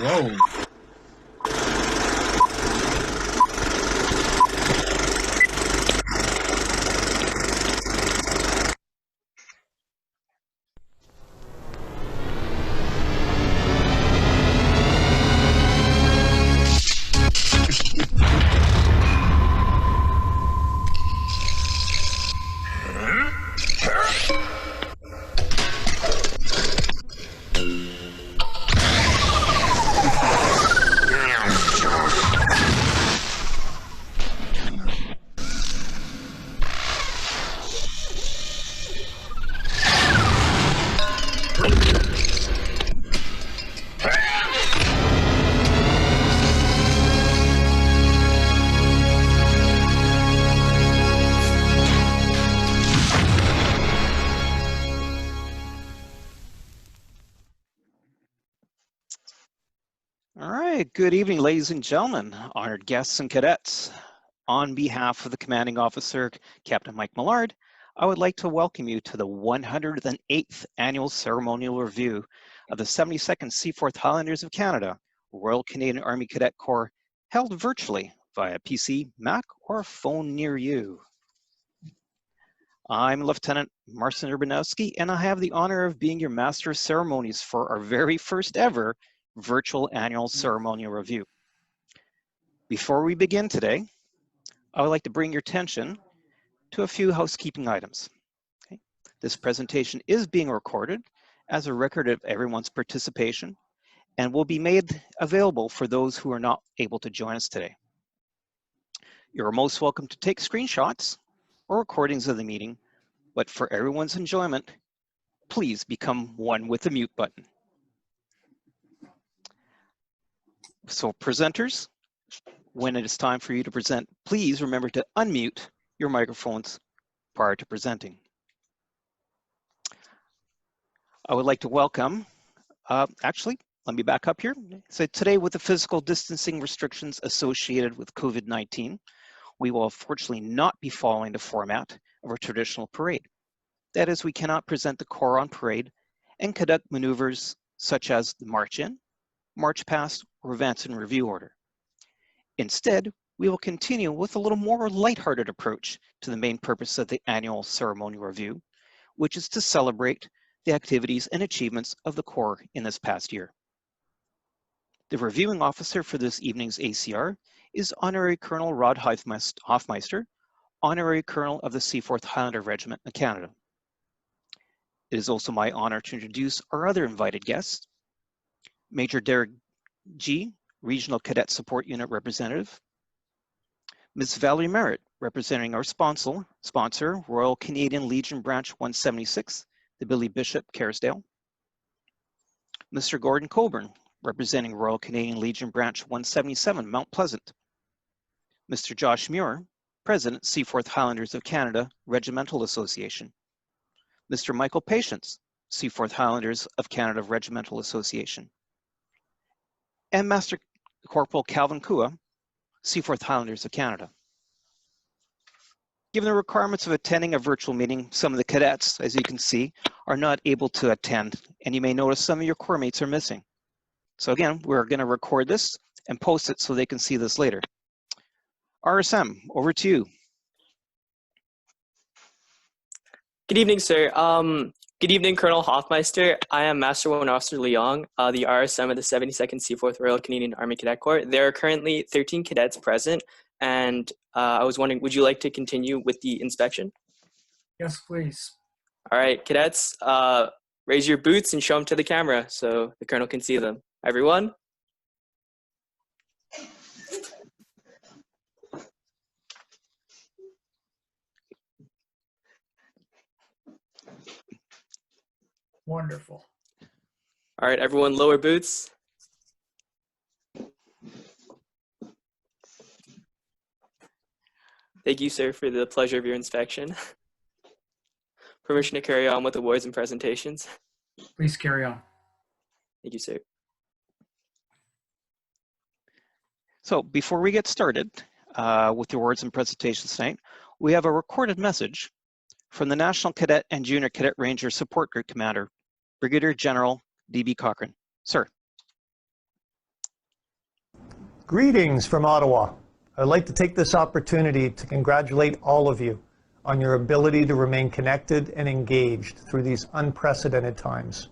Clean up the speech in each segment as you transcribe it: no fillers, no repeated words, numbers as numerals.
whoa. All right, good evening, ladies and gentlemen, honored guests and cadets. On behalf of the commanding officer, Captain Mike Millard, I would like to welcome you to the 108th Annual Ceremonial Review of the 72nd Seaforth Highlanders of Canada, Royal Canadian Army Cadet Corps, held virtually via PC, Mac, or phone near you. I'm Lieutenant Marcin Urbanowski, and I have the honor of being your Master of Ceremonies for our very first ever virtual annual ceremonial review. Before we begin today, I would like to bring your attention to a few housekeeping items. Okay. This presentation is being recorded as a record of everyone's participation and will be made available for those who are not able to join us today. You're most welcome to take screenshots or recordings of the meeting, but for everyone's enjoyment, please become one with the mute button. So presenters, when it is time for you to present, please remember to unmute your microphones prior to presenting. I would like to welcome, actually, let me back up here. So today, with the physical distancing restrictions associated with COVID-19, we will unfortunately not be following the format of our traditional parade. That is, we cannot present the Corps on parade and conduct maneuvers such as the march in, march past, or advance and review order. Instead, we will continue with a little more lighthearted approach to the main purpose of the annual ceremonial review, which is to celebrate the activities and achievements of the Corps in this past year. The reviewing officer for this evening's ACR is Honorary Colonel Rod Hoffmeister, Honorary Colonel of the Seaforth Highlander Regiment of Canada. It is also my honor to introduce our other invited guests, Major Derek G., Regional Cadet Support Unit Representative, Ms. Valerie Merritt, representing our sponsor, Royal Canadian Legion Branch 176, the Billy Bishop, Kerrisdale, Mr. Gordon Coburn, representing Royal Canadian Legion Branch 177, Mount Pleasant, Mr. Josh Muir, President, Seaforth Highlanders of Canada Regimental Association, Mr. Michael Patience, Seaforth Highlanders of Canada Regimental Association, and Master Corporal Calvin Kua, Seaforth Highlanders of Canada. Given the requirements of attending a virtual meeting, some of the cadets, as you can see, are not able to attend, and you may notice some of your corps mates are missing. So again, we're going to record this and post it so they can see this later. RSM, over to you. Good evening, sir. Good evening, Colonel Hoffmeister. I am Master Warrant Officer Leong, the RSM of the 72nd Seaforth Royal Canadian Army Cadet Corps. There are currently 13 cadets present, and I was wondering, would you like to continue with the inspection? Yes, please. All right, cadets, raise your boots and show them to the camera so the Colonel can see them. Everyone? Wonderful. All right, everyone, lower boots. Thank you, sir, for the pleasure of your inspection. Permission to carry on with awards and presentations. Please carry on. Thank you, sir. So before we get started with the awards and presentations tonight, we have a recorded message from the National Cadet and Junior Cadet Ranger Support Group Commander, Brigadier General D.B. Cochran. Sir. Greetings from Ottawa. I'd like to take this opportunity to congratulate all of you on your ability to remain connected and engaged through these unprecedented times.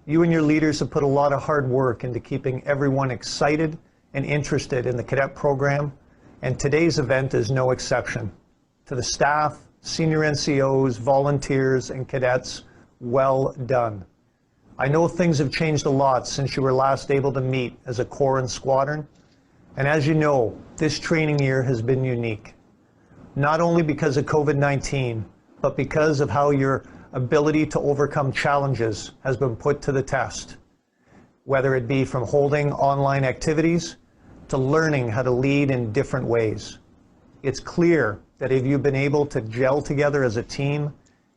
You and your leaders have put a lot of hard work into keeping everyone excited and interested in the cadet program, and today's event is no exception. To the staff, senior NCOs, volunteers, and cadets, well done. I know things have changed a lot since you were last able to meet as a corps and squadron, and as you know, this training year has been unique. Not only because of COVID-19, but because of how your ability to overcome challenges has been put to the test, whether it be from holding online activities to learning how to lead in different ways. It's clear that if you've been able to gel together as a team,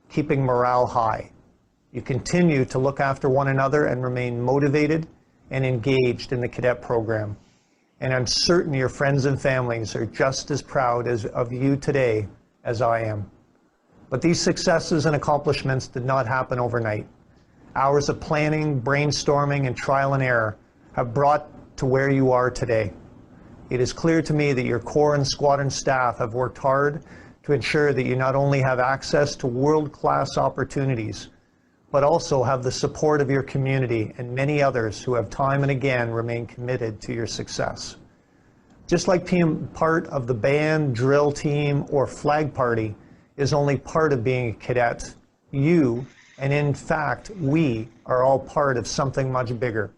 keeping morale high, you continue to look after one another and remain motivated and engaged in the cadet program. And I'm certain your friends and families are just as proud of you today as I am. But these successes and accomplishments did not happen overnight. Hours of planning, brainstorming, and trial and error have brought to where you are today. It is clear to me that your corps and squadron staff have worked hard to ensure that you not only have access to world-class opportunities, but also have the support of your community and many others who have time and again remained committed to your success. Just like being part of the band, drill team, or flag party is only part of being a cadet, you, and in fact, we, are all part of something much bigger.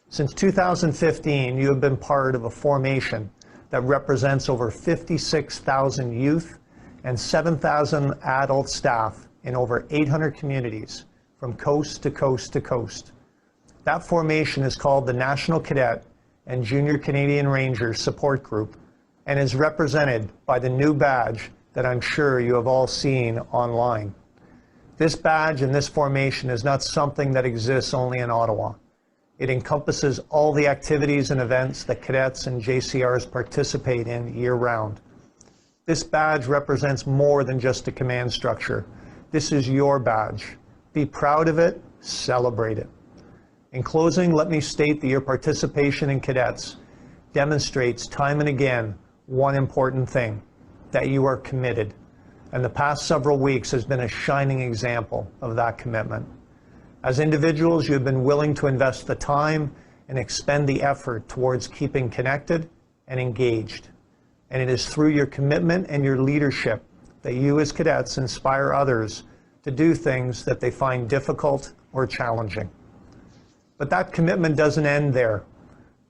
Since 2015, you have been part of a formation that represents over 56,000 youth and 7,000 adult staff in over 800 communities from coast to coast to coast. That formation is called the National Cadet and Junior Canadian Rangers Support Group and is represented by the new badge that I'm sure you have all seen online. This badge and this formation is not something that exists only in Ottawa. It encompasses all the activities and events that cadets and JCRs participate in year-round. This badge represents more than just a command structure. This is your badge. Be proud of it, celebrate it. In closing, let me state that your participation in cadets demonstrates time and again one important thing, that you are committed. And the past several weeks has been a shining example of that commitment. As individuals, you have been willing to invest the time and expend the effort towards keeping connected and engaged. And it is through your commitment and your leadership that you as cadets inspire others to do things that they find difficult or challenging. But that commitment doesn't end there.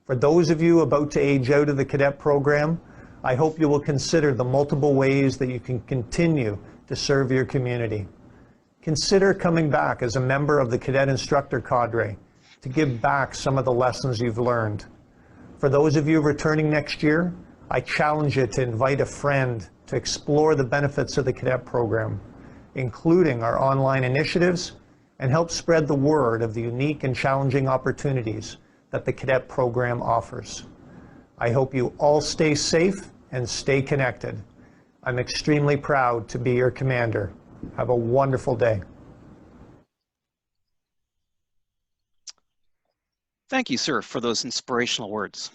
For those of you about to age out of the cadet program, I hope you will consider the multiple ways that you can continue to serve your community. Consider coming back as a member of the cadet instructor cadre to give back some of the lessons you've learned. For those of you returning next year, I challenge you to invite a friend to explore the benefits of the cadet program, including our online initiatives, and help spread the word of the unique and challenging opportunities that the cadet program offers. I hope you all stay safe and stay connected. I'm extremely proud to be your commander. Have a wonderful day. Thank you, sir, for those inspirational words.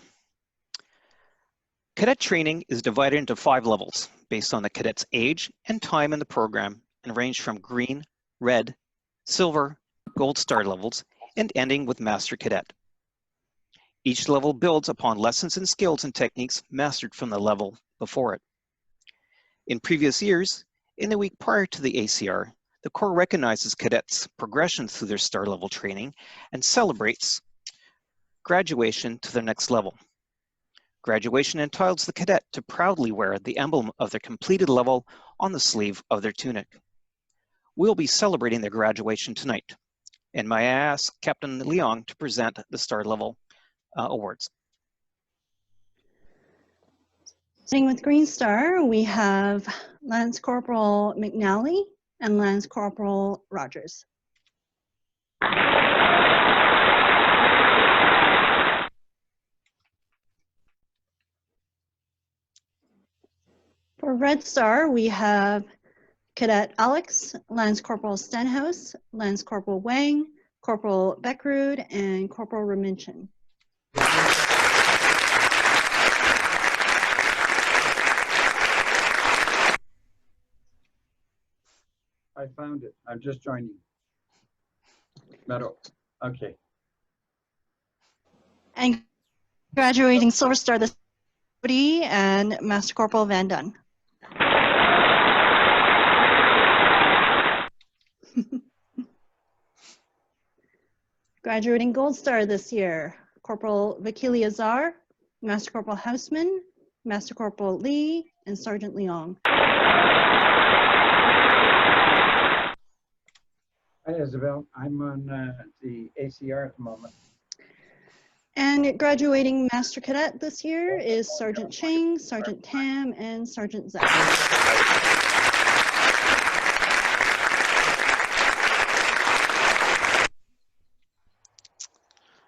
Cadet training is divided into 5 levels based on the cadet's age and time in the program and range from green, red, silver, gold star levels, and ending with Master Cadet. Each level builds upon lessons and skills and techniques mastered from the level before it. In previous years, in the week prior to the ACR, the Corps recognizes cadets' progression through their star level training and celebrates graduation to the next level. Graduation entitles the cadet to proudly wear the emblem of their completed level on the sleeve of their tunic. We'll be celebrating their graduation tonight, and may I ask Captain Leong to present the star level awards. Starting with Green Star, we have Lance Corporal McNally and Lance Corporal Rogers. For Red Star, we have Cadet Alex, Lance Corporal Stenhouse, Lance Corporal Wang, Corporal Beckrud, and Corporal Raminchin. I found it. I'm just joining. Meadow. Okay. And graduating Silver Star this and Master Corporal Van Dunn. Graduating Gold Star this year, Corporal Vakili Azar, Master Corporal Houseman, Master Corporal Lee, and Sergeant Leong. Hi, Isabel. I'm on the ACR at the moment. And graduating Master Cadet this year is Sergeant Chang, Sergeant Tam, and Sergeant Zhao.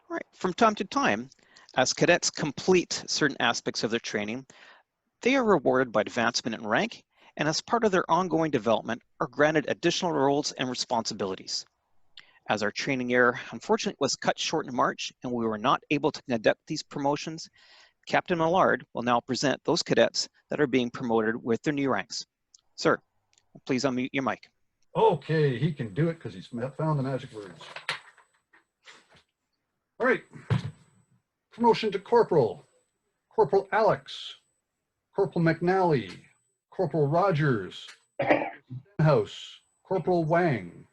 All right, from time to time, as cadets complete certain aspects of their training, they are rewarded by advancement in rank, and as part of their ongoing development, are granted additional roles and responsibilities. As our training year, unfortunately, was cut short in March, and we were not able to conduct these promotions, Captain Millard will now present those cadets that are being promoted with their new ranks. Sir, please unmute your mic. Okay, he can do it because he's found the magic words. All right, promotion to corporal. Corporal Alex, Corporal McNally, Corporal Rogers, House, Corporal Wang.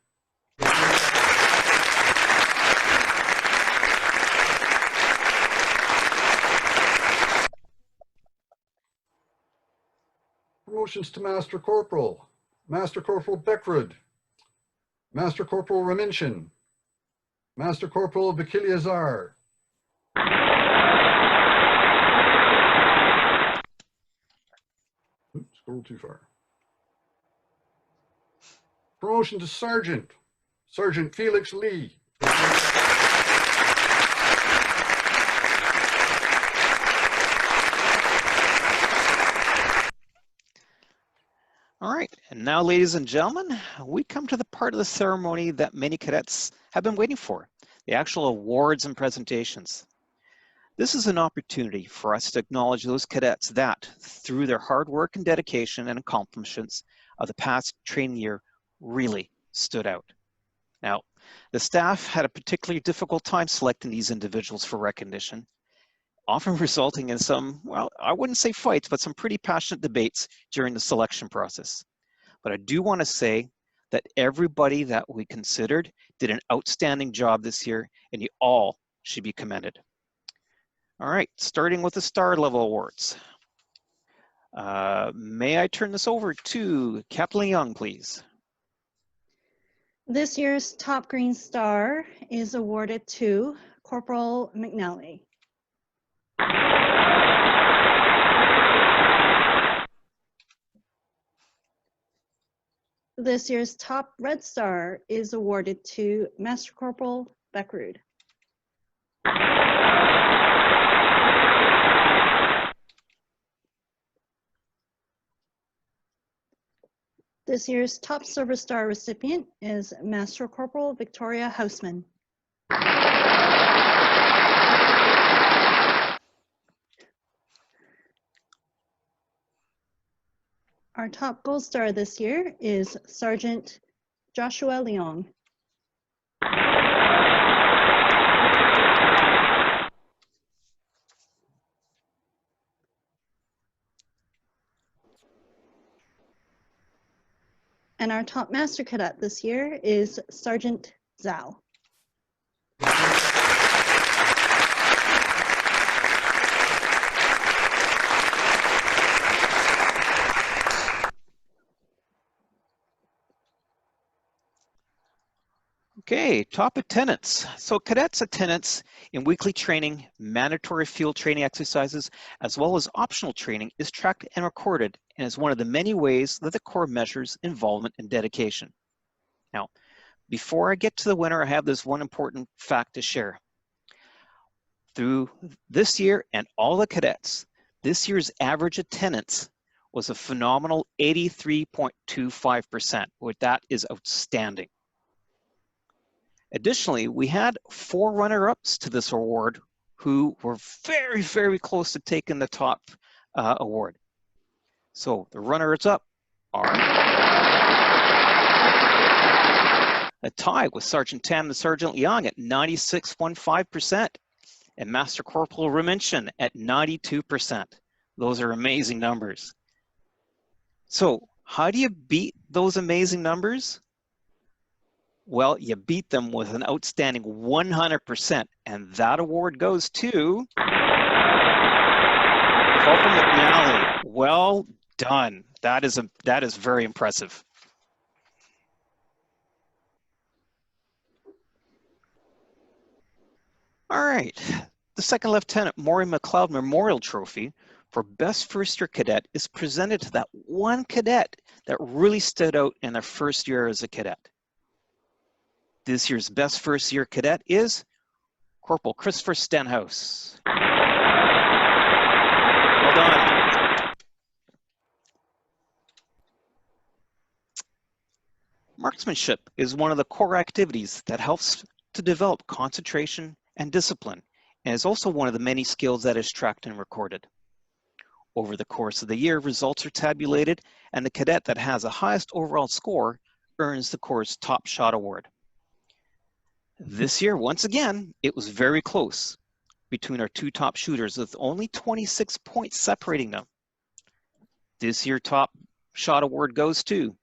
Promotions to Master Corporal. Master Corporal Beckford, Master Corporal Raminshin, Master Corporal Vakili Azar. Oops, scrolled too far. Promotion to Sergeant. Sergeant Felix Lee. All right, and now, ladies and gentlemen, we come to the part of the ceremony that many cadets have been waiting for, the actual awards and presentations. This is an opportunity for us to acknowledge those cadets that, through their hard work and dedication and accomplishments of the past training year, really stood out. Now, the staff had a particularly difficult time selecting these individuals for recognition, often resulting in some, well, I wouldn't say fights, but some pretty passionate debates during the selection process. But I do want to say that everybody that we considered did an outstanding job this year, and you all should be commended. All right, starting with the star level awards. May I turn this over to Captain Young, please? This year's top green star is awarded to Corporal McNally. This year's top red star is awarded to Master Corporal Beckrud. This year's top silver star recipient is Master Corporal Victoria Houseman. Our top gold star this year is Sergeant Joshua Leong. And our top master cadet this year is Sergeant Zhao. Okay, top attendance. So cadets' attendance in weekly training, mandatory field training exercises, as well as optional training is tracked and recorded and is one of the many ways that the Corps measures involvement and dedication. Now, before I get to the winner, I have this one important fact to share. Through this year and all the cadets, this year's average attendance was a phenomenal 83.25%, which that is outstanding. Additionally, we had 4 runner-ups to this award who were very, very close to taking the top award. So the runners-up are A tie with Sergeant Tam and Sergeant Leong at 96.15%, and Master Corporal Reminchin at 92%. Those are amazing numbers. So how do you beat those amazing numbers? Well, you beat them with an outstanding 100%, and that award goes to Corporal McNally. Well done. That is very impressive. All right, the Second Lieutenant Maury McLeod Memorial Trophy for Best First Year Cadet is presented to that one cadet that really stood out in their first year as a cadet. This year's Best First Year Cadet is Corporal Christopher Stenhouse. Well done. Marksmanship is one of the core activities that helps to develop concentration and discipline, and is also one of the many skills that is tracked and recorded. Over the course of the year, results are tabulated, and the cadet that has the highest overall score earns the Corps' Top Shot Award. This year, once again, it was very close between our two top shooters, with only 26 points separating them. This year's Top Shot Award goes to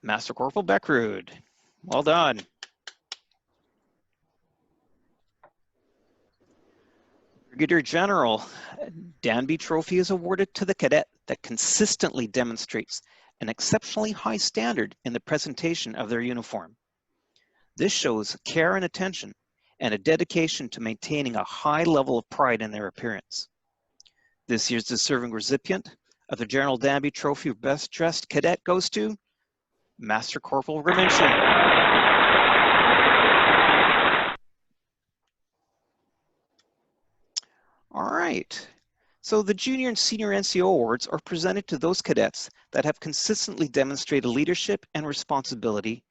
Master Corporal Beckrud. Well done. Brigadier General Danby Trophy is awarded to the cadet that consistently demonstrates an exceptionally high standard in the presentation of their uniform. This shows care and attention and a dedication to maintaining a high level of pride in their appearance. This year's deserving recipient of the General Danby Trophy of Best Dressed Cadet goes to Master Corporal Reminchin. All right, so the Junior and Senior NCO Awards are presented to those cadets that have consistently demonstrated leadership and responsibility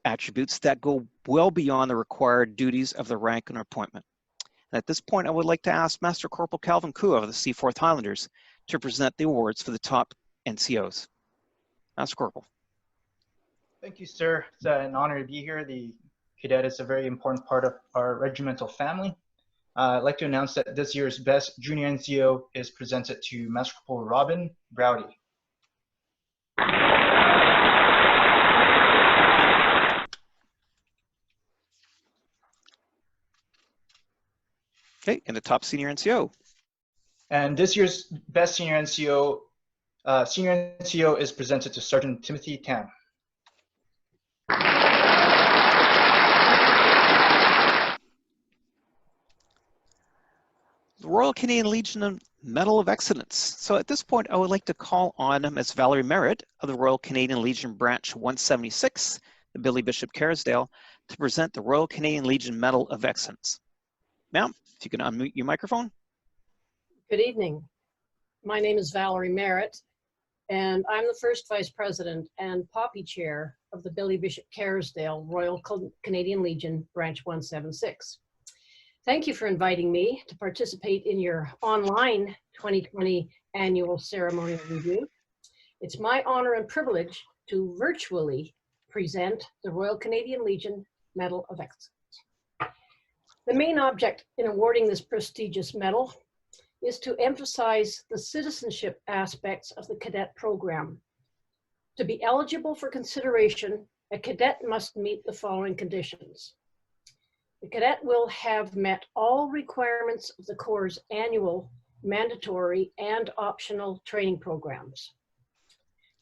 attributes that go well beyond the required duties of the rank and appointment. And at this point, I would like to ask Master Corporal Calvin Kua of the Seaforth Highlanders to present the awards for the top NCOs. Master Corporal. Thank you, sir. It's an honor to be here. The cadet is a very important part of our regimental family. I'd like to announce that this year's Best Junior NCO is presented to Master Corporal Robin Browdy. Okay, and the top Senior NCO. And this year's Best Senior NCO is presented to Sergeant Timothy Tam. The Royal Canadian Legion Medal of Excellence. So at this point, I would like to call on Ms. Valerie Merritt of the Royal Canadian Legion Branch 176, the Billy Bishop Kerrisdale, to present the Royal Canadian Legion Medal of Excellence. Ma'am, if you can unmute your microphone. Good evening. My name is Valerie Merritt, and I'm the first Vice President and Poppy Chair of the Billy Bishop Kerrisdale Royal Canadian Legion Branch 176. Thank you for inviting me to participate in your online 2020 Annual Ceremonial Review. It's my honor and privilege to virtually present the Royal Canadian Legion Medal of Excellence. The main object in awarding this prestigious medal is to emphasize the citizenship aspects of the cadet program. To be eligible for consideration, a cadet must meet the following conditions. The cadet will have met all requirements of the Corps' annual, mandatory, and optional training programs.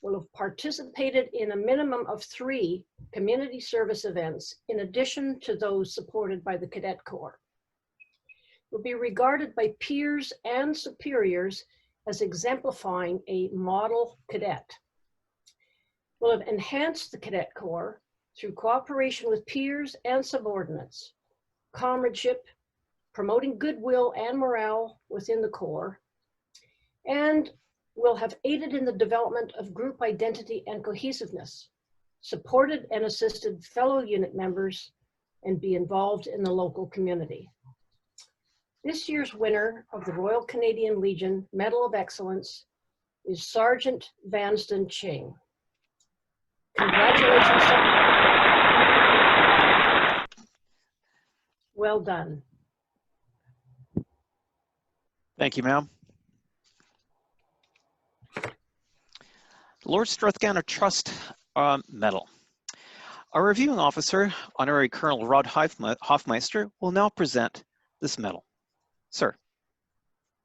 Will have participated in a minimum of 3 community service events in addition to those supported by the Cadet Corps. Will be regarded by peers and superiors as exemplifying a model cadet. Will have enhanced the Cadet Corps through cooperation with peers and subordinates, comradeship, promoting goodwill and morale within the Corps, and will have aided in the development of group identity and cohesiveness, supported and assisted fellow unit members, and be involved in the local community. This year's winner of the Royal Canadian Legion Medal of Excellence is Sergeant Vanston Ching. Congratulations. Well done. Thank you, ma'am. Lord Strathcona Trust Medal. Our reviewing officer, Honorary Colonel Rod Hoffmeister, will now present this medal. Sir.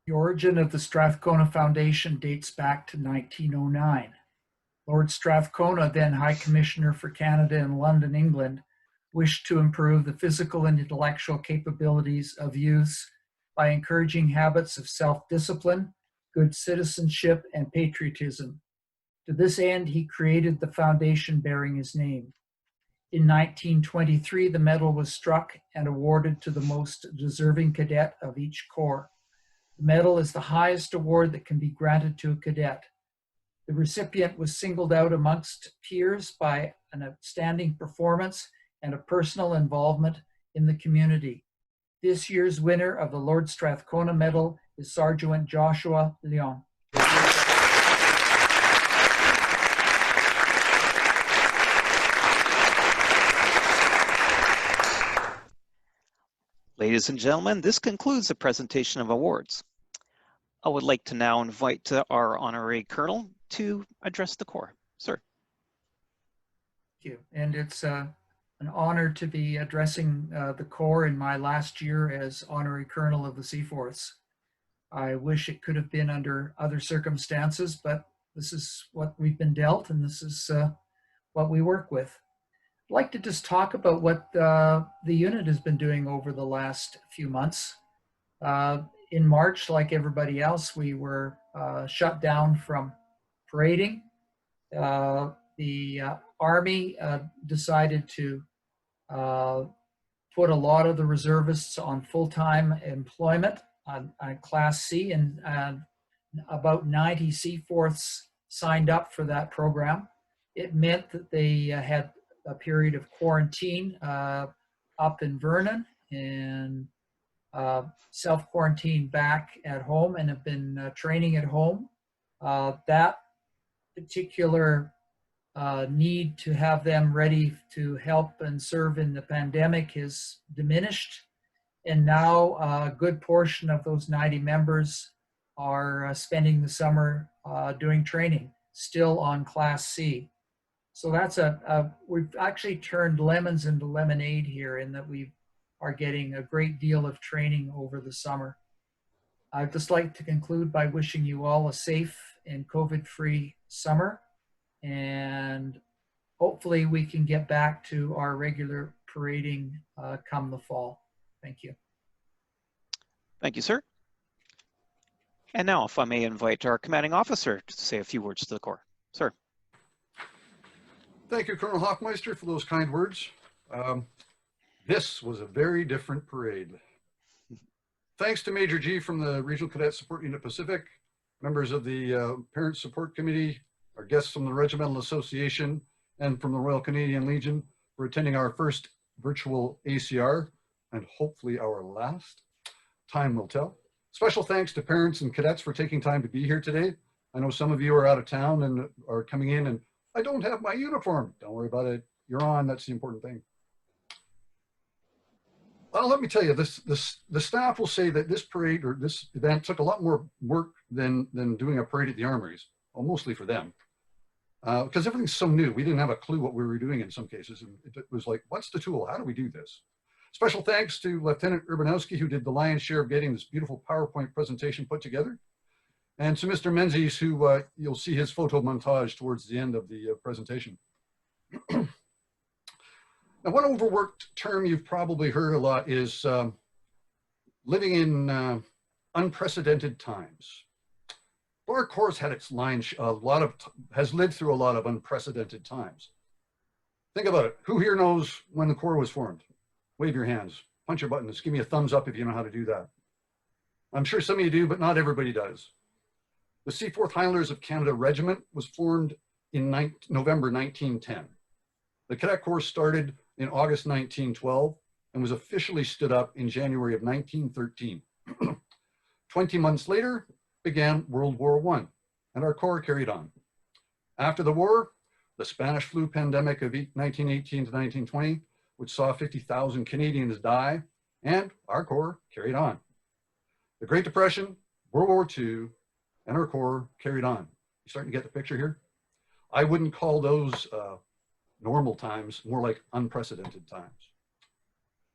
The origin of the Strathcona Foundation dates back to 1909. Lord Strathcona, then High Commissioner for Canada in London, England, wished to improve the physical and intellectual capabilities of youths by encouraging habits of self-discipline, good citizenship, and patriotism. To this end, he created the foundation bearing his name. In 1923, the medal was struck and awarded to the most deserving cadet of each corps. The medal is the highest award that can be granted to a cadet. The recipient was singled out amongst peers by an outstanding performance and a personal involvement in the community. This year's winner of the Lord Strathcona Medal is Sergeant Joshua Leon. Ladies and gentlemen, this concludes the presentation of awards. I would like to now invite our Honorary Colonel to address the Corps. Sir. Thank you. And it's an honor to be addressing the Corps in my last year as Honorary Colonel of the Seaforths. I wish it could have been under other circumstances, but this is what we've been dealt, and this is what we work with. I'd like to just talk about what the unit has been doing over the last few months. In March, like everybody else, we were shut down from parading. The Army decided to put a lot of the reservists on full-time employment on Class C, and about 90 Seaforths signed up for that program. It meant that they had a period of quarantine up in Vernon and self-quarantine back at home, and have been training at home. That particular need to have them ready to help and serve in the pandemic has diminished. And now a good portion of those 90 members are spending the summer doing training, still on Class C. So that's we've actually turned lemons into lemonade here, in that we are getting a great deal of training over the summer. I'd just like to conclude by wishing you all a safe and COVID-free summer, and hopefully we can get back to our regular parading come the fall. Thank you. Thank you, sir. And now, if I may invite our commanding officer to say a few words to the Corps. Sir. Thank you, Colonel Hoffmeister, for those kind words. This was a very different parade. Thanks to Major G from the Regional Cadet Support Unit Pacific, members of the Parent Support Committee, our guests from the Regimental Association, and from the Royal Canadian Legion for attending our first virtual ACR, and hopefully our last. Time will tell. Special thanks to parents and cadets for taking time to be here today. I know some of you are out of town and are coming in and I don't have my uniform. Don't worry about it. You're on. That's the important thing. Well, let me tell you, the staff will say that this parade or this event took a lot more work than doing a parade at the armories, well, mostly for them. Because everything's so new. We didn't have a clue what we were doing in some cases. And it was like, what's the tool? How do we do this? Special thanks to Lieutenant Urbanowski, who did the lion's share of getting this beautiful PowerPoint presentation put together. And to Mr. Menzies, who you'll see his photo montage towards the end of the presentation. Now, one overworked term you've probably heard a lot is living in unprecedented times. Well, our Corps had its has lived through a lot of unprecedented times. Think about it. Who here knows when the Corps was formed? Wave your hands, punch your buttons, give me a thumbs up if you know how to do that. I'm sure some of you do, but not everybody does. The Seaforth Highlanders of Canada Regiment was formed in November 1910. The Cadet Corps started in August 1912 and was officially stood up in January of 1913. 20 months later began World War I. and our Corps carried on. After the war, the Spanish flu pandemic of 1918 to 1920, which saw 50,000 Canadians die, and our Corps carried on. The Great Depression, World War II, and our Corps carried on. You starting to get the picture here? I wouldn't call those normal times, more like unprecedented times.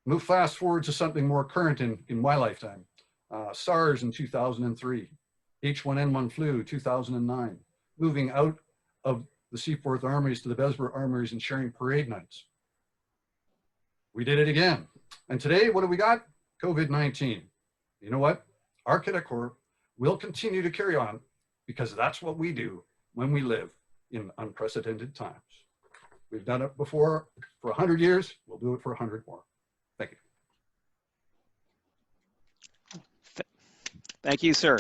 Move fast forward to something more current in my lifetime. SARS in 2003, H1N1 flu 2009, moving out of the Seaforth Armories to the Besborough Armories and sharing parade nights. We did it again. And today, what do we got? COVID-19. You know what? Our Cadet Corps will continue to carry on because that's what we do when we live in unprecedented times. We've done it before for 100 years. We'll do it for 100 more. Thank you. Thank you, sir.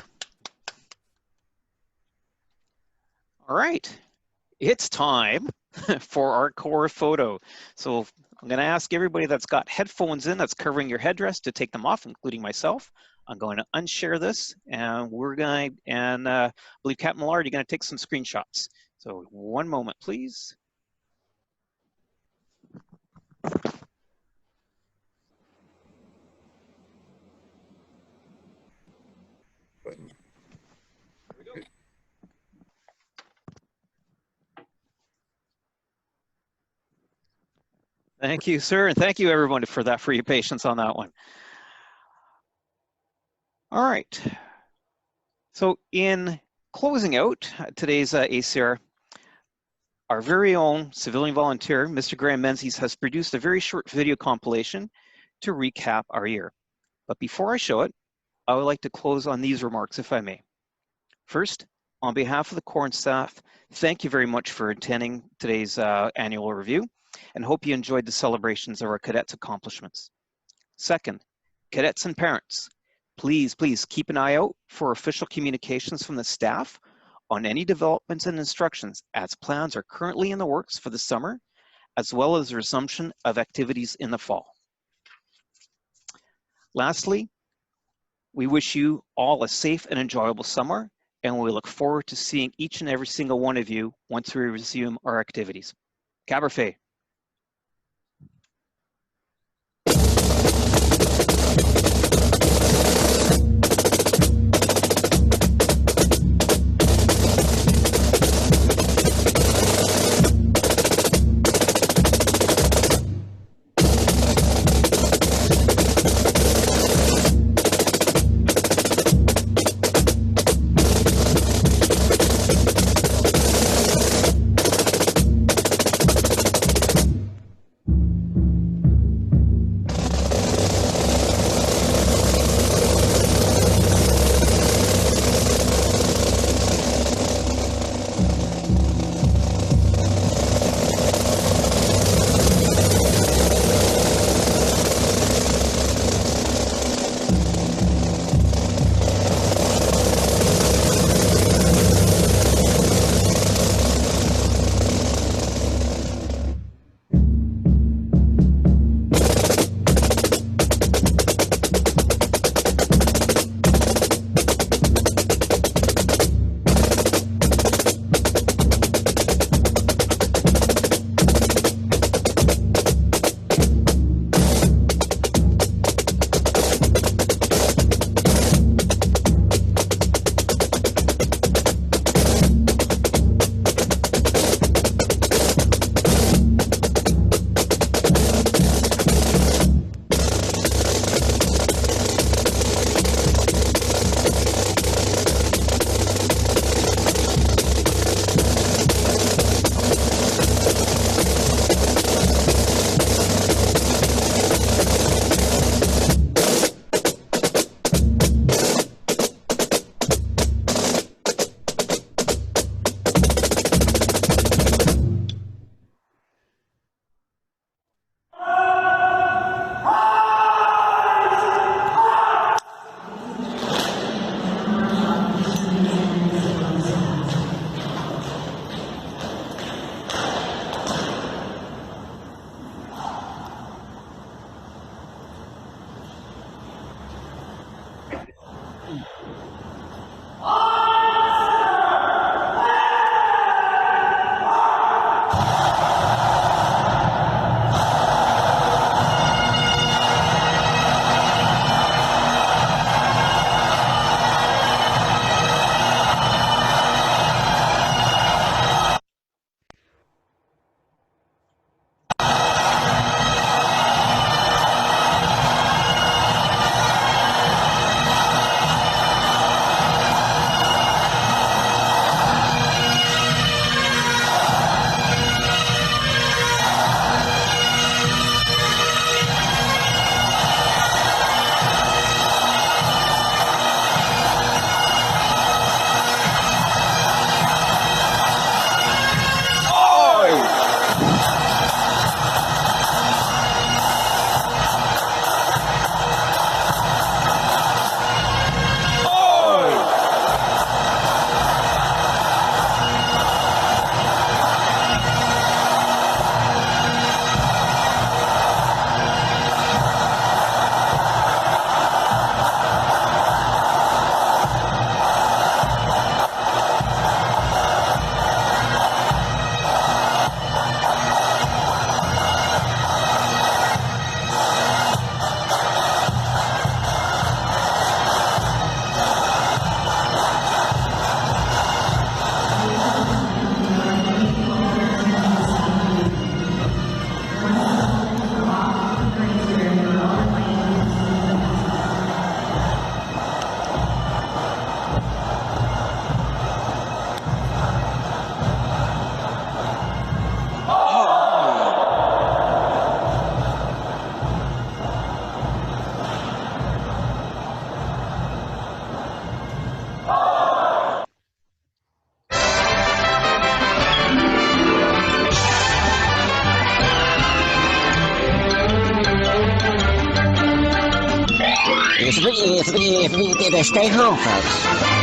All right, it's time for our Corps photo. So I'm going to ask everybody that's got headphones in, that's covering your headdress, to take them off, including myself. I'm going to unshare this, and we're going to, and I believe Captain Millard, you're going to take some screenshots. So one moment, please. Thank you, sir, and thank you everyone for your patience on that one. All right, so in closing out today's ACR, our very own civilian volunteer, Mr. Graham Menzies, has produced a very short video compilation to recap our year. But before I show it, I would like to close on these remarks, if I may. First, on behalf of the Corps and staff, thank you very much for attending today's annual review, and hope you enjoyed the celebrations of our cadets' accomplishments. Second, cadets and parents, please keep an eye out for official communications from the staff on any developments and instructions, as plans are currently in the works for the summer, as well as the resumption of activities in the fall. Lastly, we wish you all a safe and enjoyable summer, and we look forward to seeing each and every single one of you once we resume our activities. Caberfait. Stay home, folks.